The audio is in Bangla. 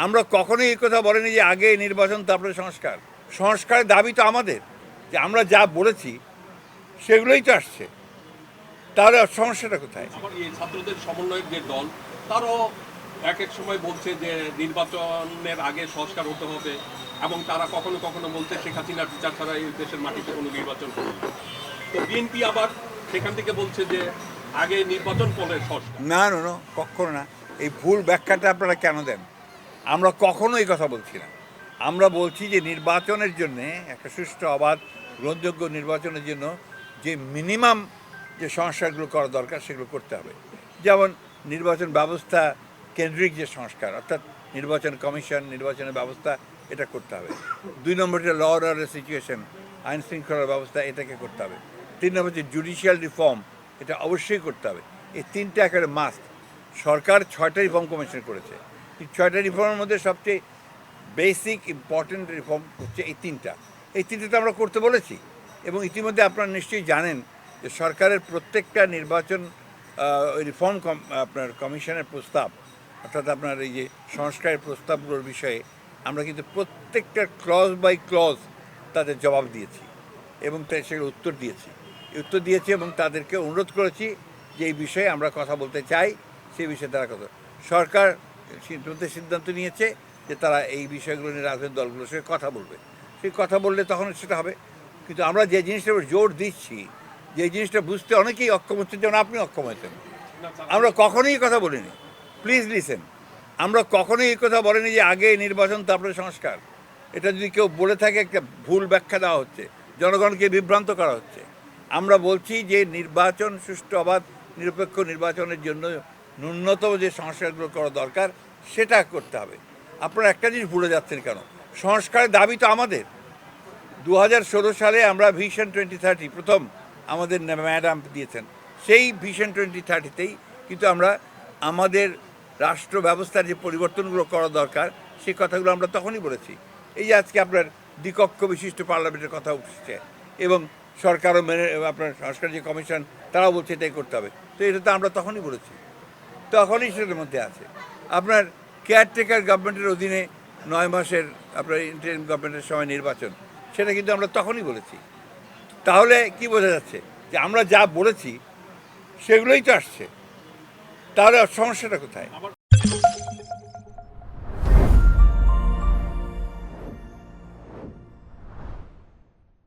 আমরা কখনোই এই কথা বলিনি যে আগে নির্বাচন তারপরে সংস্কার। সংস্কারের দাবি তো আমাদের, যে আমরা যা বলেছি সেগুলোই তো আসছে, তাহলে সমস্যাটা কোথায়? আবার এই ছাত্রদের সমন্বয়ক যে দল, তারও এক এক সময় বলছে যে নির্বাচনের আগে সংস্কার হতে হবে, এবং তারা কখনো কখনো বলছে শেখ হাসিনার বিচার ছাড়া এই দেশের মাটিতে কোনো নির্বাচন করবে না। তো বিএনপি আবার সেখান থেকে বলছে যে আগে নির্বাচন পরে সংস্কার। না না না, কখনো না। এই ভুল ব্যাখ্যাটা আপনারা কেন দেন? আমরা কখনো এই কথা বলছি না। আমরা বলছি যে নির্বাচনের জন্যে, একটা সুষ্ঠু অবাধ গ্রহণযোগ্য নির্বাচনের জন্য যে মিনিমাম যে সংস্কারগুলো করা দরকার সেগুলো করতে হবে। যেমন নির্বাচন ব্যবস্থা কেন্দ্রিক যে সংস্কার, অর্থাৎ নির্বাচন কমিশন, নির্বাচনের ব্যবস্থা, এটা করতে হবে। 2 নম্বরটা ল অ্যান্ড অর্ডার সিচুয়েশন, আইন শৃঙ্খলার ব্যবস্থা, এটাকে করতে হবে। 3 নম্বর হচ্ছে জুডিশিয়াল রিফর্ম, এটা অবশ্যই করতে হবে। এই তিনটা একেবারে মাস্ট। সরকার 6টা রিফর্ম কমিশন করেছে। এই 6টা রিফর্মের মধ্যে সবচেয়ে বেসিক ইম্পর্টেন্ট রিফর্ম হচ্ছে এই তিনটা। এই তিনটা আমরা করতে বলেছি, এবং ইতিমধ্যে আপনারা নিশ্চয়ই জানেন যে সরকারের প্রত্যেকটা নির্বাচন রিফর্ম আপনার কমিশনের প্রস্তাব, অর্থাৎ আপনার এই যে সংস্কারের প্রস্তাবগুলোর বিষয়ে আমরা কিন্তু প্রত্যেকটা ক্লজ বাই ক্লজ তাদের জবাব দিয়েছি, এবং সেগুলো উত্তর দিয়েছি এবং তাদেরকে অনুরোধ করেছি যে এই বিষয়ে আমরা কথা বলতে চাই। সেই বিষয়ে তারা কথা, সরকার সিদ্ধান্ত নিয়েছে যে তারা এই বিষয়গুলো নিয়ে রাজনৈতিক দলগুলোর সঙ্গে কথা বলবে। সেই কথা বললে তখন সেটা হবে। কিন্তু আমরা যে জিনিসটার উপর জোর দিচ্ছি, যে জিনিসটা বুঝতে অনেকেই অক্ষম হচ্ছে, যেমন আপনি অক্ষম হয়েছেন, আমরা কখনোই কথা বলিনি। প্লিজ লিসেন, আমরা কখনোই এই কথা বলিনি যে আগে নির্বাচন তারপরে সংস্কার। এটা যদি কেউ বলে থাকে, একটা ভুল ব্যাখ্যা দেওয়া হচ্ছে, জনগণকে বিভ্রান্ত করা হচ্ছে। আমরা বলছি যে নির্বাচন সুষ্ঠু অবাধ নিরপেক্ষ নির্বাচনের জন্য ন্যূনতম যে সংস্কারগুলো করা দরকার সেটা করতে হবে। আপনারা একটা জিনিস ভুলে যাচ্ছেন কেন? সংস্কারের দাবি তো আমাদের। 2016 সালে আমরা ভিশন 2030 প্রথম আমাদের ম্যাডাম দিয়েছেন, সেই ভিশন 2030তেই কিন্তু আমরা আমাদের রাষ্ট্র ব্যবস্থার যে পরিবর্তনগুলো করা দরকার সেই কথাগুলো আমরা তখনই বলেছি। এই যে আজকে আপনার দ্বিকক্ষ বিশিষ্ট পার্লামেন্টের কথা উঠছে, এবং সরকারও মেনে, আপনার সংস্কার যে কমিশন তারাও বলছে এটাই করতে হবে। তো এটা তো আমরা তখনই বলেছি, তখনই সেটার মধ্যে আছে। আপনার কেয়ারটেকার গভর্নমেন্টের অধীনে 9 মাসের আপনার ইন্টারিম গভর্নমেন্টের সময় নির্বাচন, সেটা কিন্তু আমরা তখনই বলেছি। তাহলে কি বোঝা যাচ্ছে যে আমরা যা বলেছি সেগুলোই তো আসছে, তাহলে সমস্যাটা কোথায়?